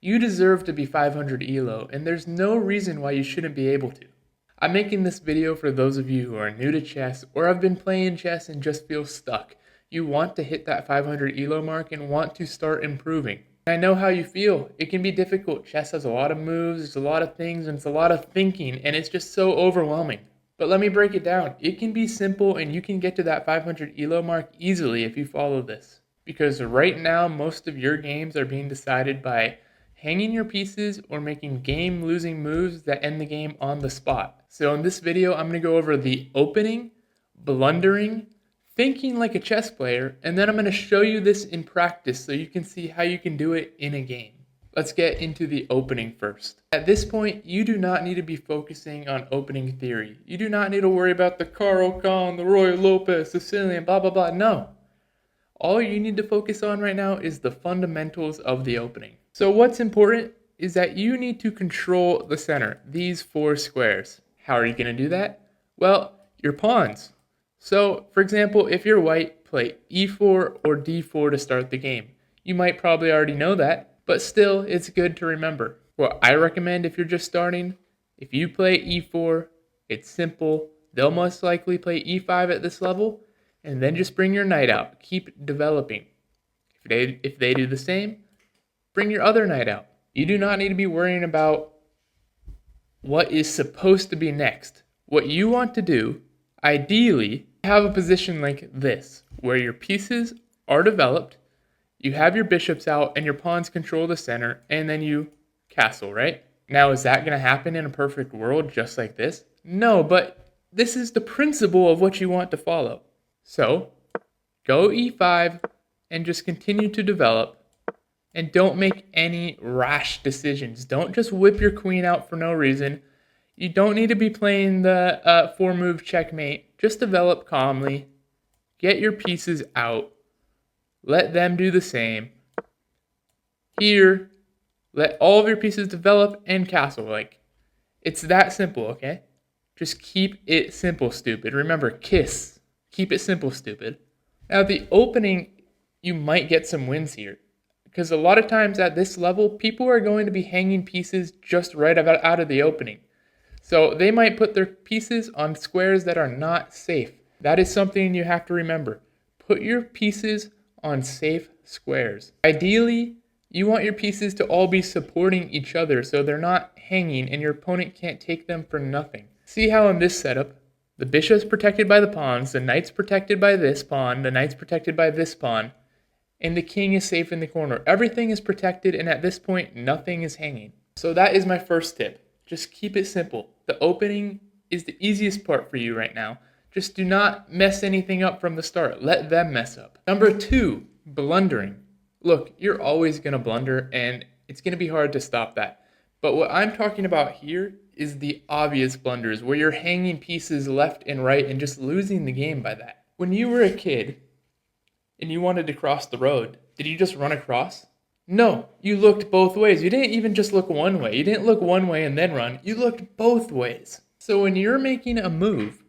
You deserve to be 500 ELO, and there's no reason why you shouldn't be able to. I'm making this video for those of you who are new to chess or have been playing chess and just feel stuck. You want to hit that 500 ELO mark and want to start improving. I know how you feel. It can be difficult. Chess has a lot of moves, there's a lot of things, and it's a lot of thinking, and it's just so overwhelming. But let me break it down. It can be simple, and you can get to that 500 ELO mark easily if you follow this. Because right now, most of your games are being decided by hanging your pieces or making game-losing moves that end the game on the spot. So in this video, I'm going to go over the opening, blundering, thinking like a chess player, and then I'm going to show you this in practice so you can see how you can do it in a game. Let's get into the opening first. At this point, you do not need to be focusing on opening theory. You do not need to worry about the Carl Khan, the Roy Lopez, Sicilian, blah, blah, blah. No. All you need to focus on right now is the fundamentals of the opening. So what's important is that you need to control the center, these four squares. How are you going to do that? Well, your pawns. So, for example, if you're white, play e4 or d4 to start the game. You might probably already know that, but still, it's good to remember. What I recommend if you're just starting, if you play e4, it's simple. They'll most likely play e5 at this level, and then just bring your knight out. Keep developing. If they do the same, bring your other knight out. You do not need to be worrying about what is supposed to be next. What you want to do, ideally, have a position like this, where your pieces are developed, you have your bishops out, and your pawns control the center, and then you castle, right? Now, is that going to happen in a perfect world just like this? No, but this is the principle of what you want to follow. So, go e5 and just continue to develop, and don't make any rash decisions. Don't just whip your queen out for no reason. You don't need to be playing the 4-move checkmate. Just develop calmly. Get your pieces out. Let them do the same. Here, let all of your pieces develop and castle. Like, it's that simple, okay? Just keep it simple, stupid. Remember, kiss. Keep it simple, stupid. Now, the opening, you might get some wins here. Because a lot of times at this level, people are going to be hanging pieces just right out of the opening. So they might put their pieces on squares that are not safe. That is something you have to remember. Put your pieces on safe squares. Ideally, you want your pieces to all be supporting each other so they're not hanging and your opponent can't take them for nothing. See how in this setup, the bishop's protected by the pawns, the knight's protected by this pawn, the knight's protected by this pawn, and the king is safe in the corner. Everything is protected, and at this point, nothing is hanging. So that is my first tip. Just keep it simple. The opening is the easiest part for you right now. Just do not mess anything up from the start. Let them mess up. Number 2, blundering. Look, you're always going to blunder, and it's going to be hard to stop that. But what I'm talking about here is the obvious blunders, where you're hanging pieces left and right and just losing the game by that. When you were a kid and you wanted to cross the road, did you just run across? No, you looked both ways. You didn't even just look one way. You didn't look one way and then run. You looked both ways. So when you're making a move,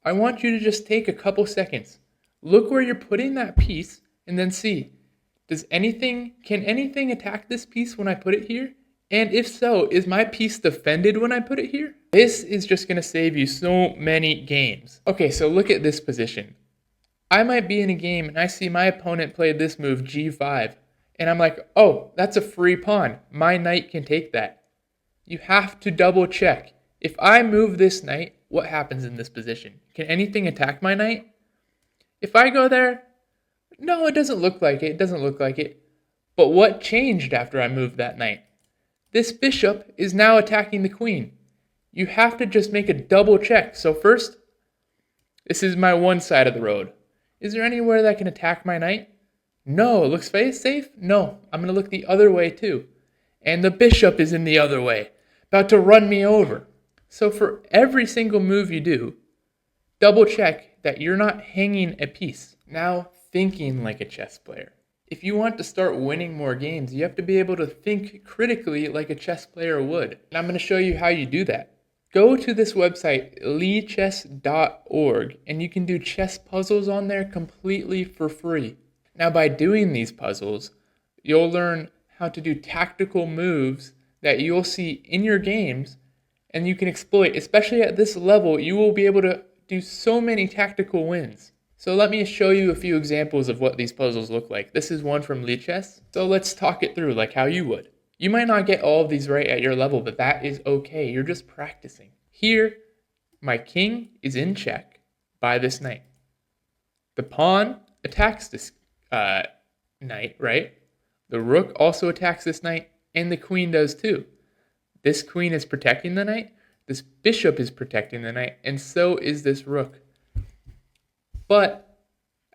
I want you to just take a couple seconds. Look where you're putting that piece and then see, can anything attack this piece when I put it here? And if so, is my piece defended when I put it here? This is just going to save you so many games. Okay, so look at this position. I might be in a game and I see my opponent play this move, g5. And I'm like, oh, that's a free pawn. My knight can take that. You have to double check. If I move this knight, what happens in this position? Can anything attack my knight? If I go there, no, it doesn't look like it. It doesn't look like it. But what changed after I moved that knight? This bishop is now attacking the queen. You have to just make a double check. So first, this is my one side of the road. Is there anywhere that can attack my knight? No. It looks safe? No. I'm going to look the other way too. And the bishop is in the other way, about to run me over. So for every single move you do, double check that you're not hanging a piece. Now, thinking like a chess player. If you want to start winning more games, you have to be able to think critically like a chess player would. And I'm going to show you how you do that. Go to this website, leechess.org, and you can do chess puzzles on there completely for free. Now, by doing these puzzles, you'll learn how to do tactical moves that you'll see in your games and you can exploit. Especially at this level, you will be able to do so many tactical wins. So let me show you a few examples of what these puzzles look like. This is one from Lichess. So let's talk it through like how you would. You might not get all of these right at your level, but that is okay. You're just practicing. Here, my king is in check by this knight. The pawn attacks this knight, right? The rook also attacks this knight, and the queen does too. This queen is protecting the knight, this bishop is protecting the knight, and so is this rook. But,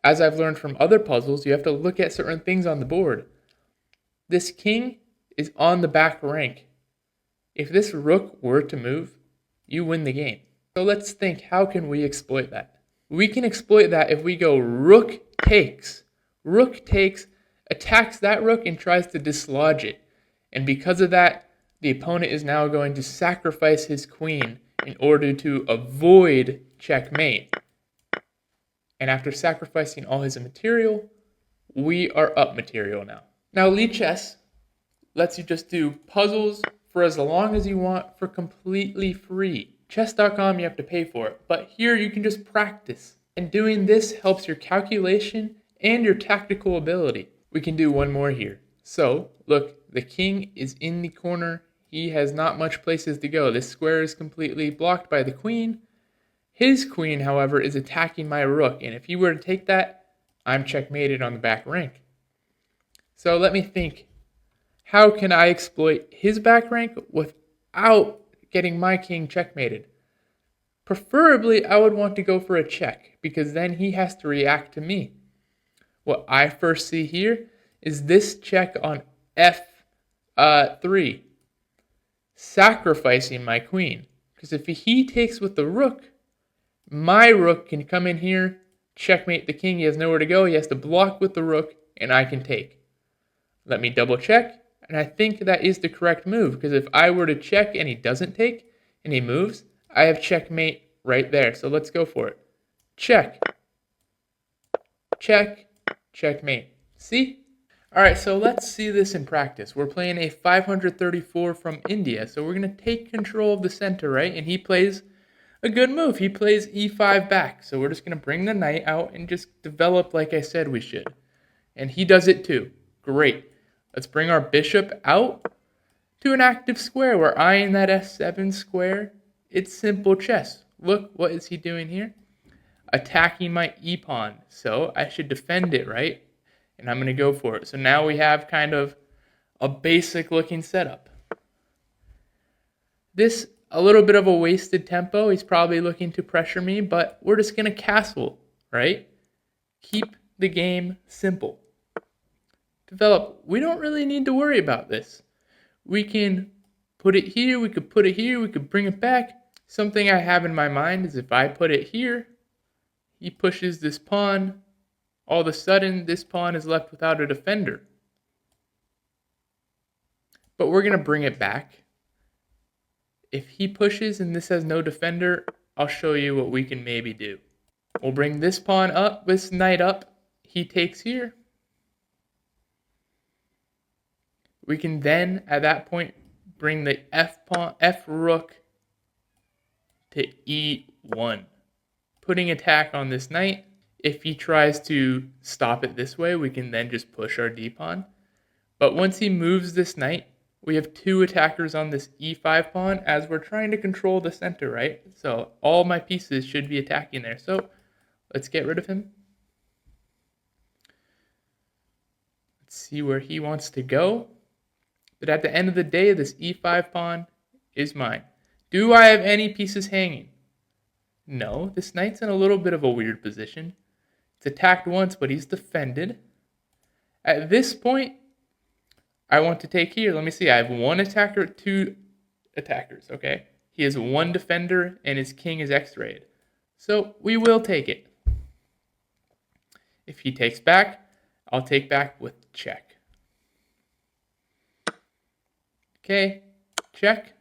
as I've learned from other puzzles, you have to look at certain things on the board. This king is on the back rank. If this rook were to move, you win the game. So let's think, how can we exploit that? We can exploit that if we go rook takes. Rook takes, attacks that rook and tries to dislodge it. And because of that, the opponent is now going to sacrifice his queen in order to avoid checkmate. And after sacrificing all his material, we are up material now. Now Lichess lets you just do puzzles for as long as you want for completely free. Chess.com, you have to pay for it, but here you can just practice. And doing this helps your calculation and your tactical ability. We can do one more here. So, look, the king is in the corner. He has not much places to go. This square is completely blocked by the queen. His queen, however, is attacking my rook, and if he were to take that, I'm checkmated on the back rank. So let me think. How can I exploit his back rank without getting my king checkmated? Preferably, I would want to go for a check, because then he has to react to me. What I first see here is this check on f3, sacrificing my queen. Because if he takes with the rook, my rook can come in here, checkmate the king. He has nowhere to go. He has to block with the rook, and I can take. Let me double check, and I think that is the correct move, because if I were to check and he doesn't take, and he moves, I have checkmate right there. So let's go for it. Check. Check. Checkmate. See? All right, so let's see this in practice. We're playing a 534 from India, so we're going to take control of the center, right? And he plays a good move. He plays e5 back, so we're just going to bring the knight out and just develop like I said we should. And he does it too. Great. Let's bring our bishop out to an active square. We're eyeing that f7 square. It's simple chess. Look, what is he doing here? Attacking my e-pawn. So I should defend it, right? And I'm going to go for it. So now we have kind of a basic looking setup. This, a little bit of a wasted tempo. He's probably looking to pressure me, but we're just going to castle, right? Keep the game simple. Develop. We don't really need to worry about this. We can put it here, we could put it here, we could bring it back. Something I have in my mind is if I put it here, he pushes this pawn, all of a sudden this pawn is left without a defender. But we're going to bring it back. If he pushes and this has no defender, I'll show you what we can maybe do. We'll bring this pawn up, this knight up. He takes here. We can then, at that point, bring the f rook to e1, putting attack on this knight. If he tries to stop it this way, we can then just push our d-pawn. But once he moves this knight, we have two attackers on this e5 pawn as we're trying to control the center, right? So all my pieces should be attacking there. So let's get rid of him. Let's see where he wants to go. But at the end of the day, this e5 pawn is mine. Do I have any pieces hanging? No, this knight's in a little bit of a weird position. It's attacked once, but he's defended. At this point, I want to take here. Let me see. I have one attacker, two attackers, okay? He has one defender, and his king is x-rayed. So we will take it. If he takes back, I'll take back with check. Okay, check.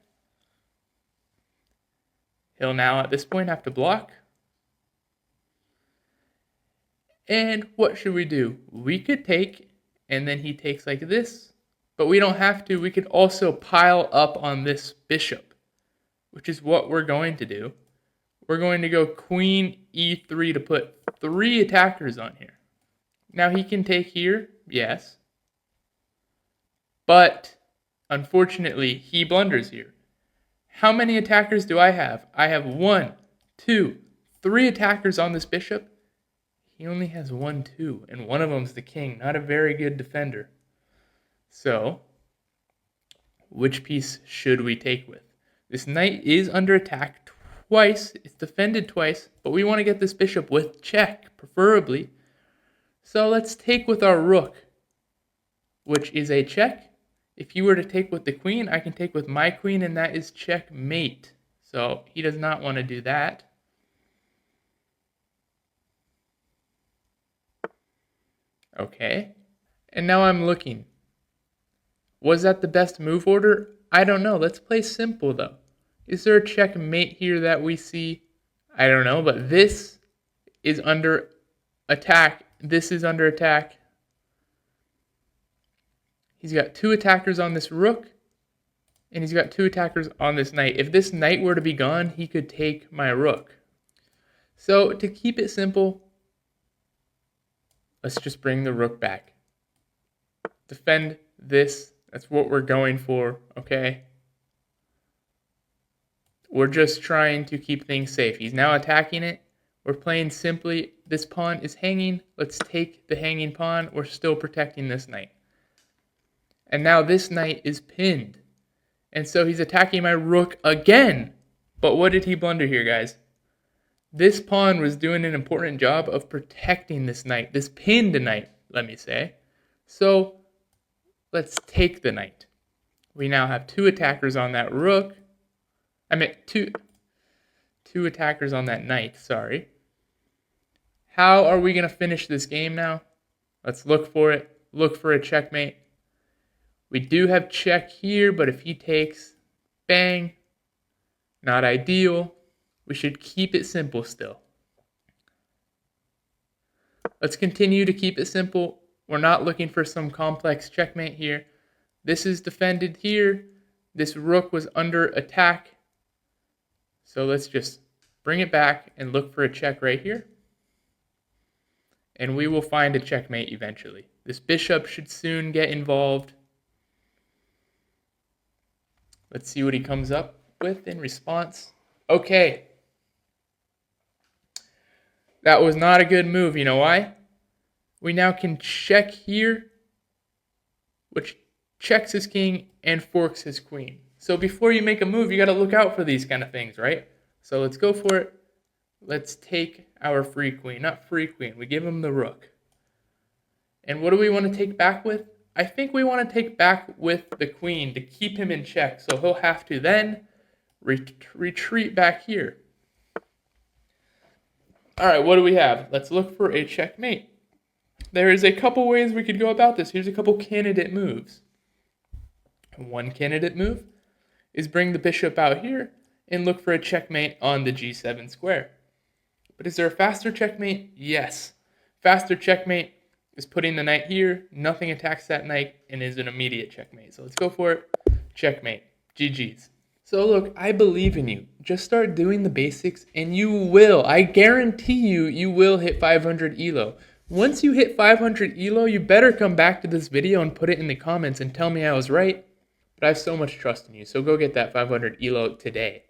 He'll now, at this point, have to block. And what should we do? We could take, and then he takes like this. But we don't have to. We could also pile up on this bishop, which is what we're going to do. We're going to go queen e3 to put 3 attackers on here. Now he can take here, yes. But unfortunately, he blunders here. How many attackers do I have? I have 1, 2, 3 attackers on this bishop. He only has 1, 2, and one of them's the king. Not a very good defender. So, which piece should we take with? This knight is under attack twice. It's defended twice, but we want to get this bishop with check, preferably. So let's take with our rook, which is a check. If you were to take with the queen, I can take with my queen, and that is checkmate. So he does not want to do that. Okay. And now I'm looking. Was that the best move order? I don't know. Let's play simple, though. Is there a checkmate here that we see? I don't know, but this is under attack. This is under attack. He's got 2 attackers on this rook, and he's got 2 attackers on this knight. If this knight were to be gone, he could take my rook. So to keep it simple, let's just bring the rook back. Defend this. That's what we're going for, okay? We're just trying to keep things safe. He's now attacking it. We're playing simply. This pawn is hanging. Let's take the hanging pawn. We're still protecting this knight. And now this knight is pinned. And so he's attacking my rook again. But what did he blunder here, guys? This pawn was doing an important job of protecting this knight. This pinned knight, let me say. So let's take the knight. We now have 2 attackers on that rook. I mean, two attackers on that knight, sorry. How are we going to finish this game now? Let's look for it. Look for a checkmate. We do have check here, but if he takes, bang. Not ideal. We should keep it simple still. Let's continue to keep it simple. We're not looking for some complex checkmate here. This is defended here. This rook was under attack. So let's just bring it back and look for a check right here. And we will find a checkmate eventually. This bishop should soon get involved. Let's see what he comes up with in response. Okay. That was not a good move. You know why? We now can check here, which checks his king and forks his queen. So before you make a move, you got to look out for these kind of things, right? So let's go for it. Let's take our free queen. Not free queen. We give him the rook. And what do we want to take back with? I think we want to take back with the queen to keep him in check. So he'll have to then retreat back here. All right, what do we have? Let's look for a checkmate. There is a couple ways we could go about this. Here's a couple candidate moves. One candidate move is bring the bishop out here and look for a checkmate on the g7 square. But is there a faster checkmate? Yes. Faster checkmate is putting the knight here, nothing attacks that knight, and is an immediate checkmate. So let's go for it. Checkmate. GG's. So look, I believe in you. Just start doing the basics and you will. I guarantee you, you will hit 500 ELO. Once you hit 500 ELO, you better come back to this video and put it in the comments and tell me I was right. But I have so much trust in you, so go get that 500 ELO today.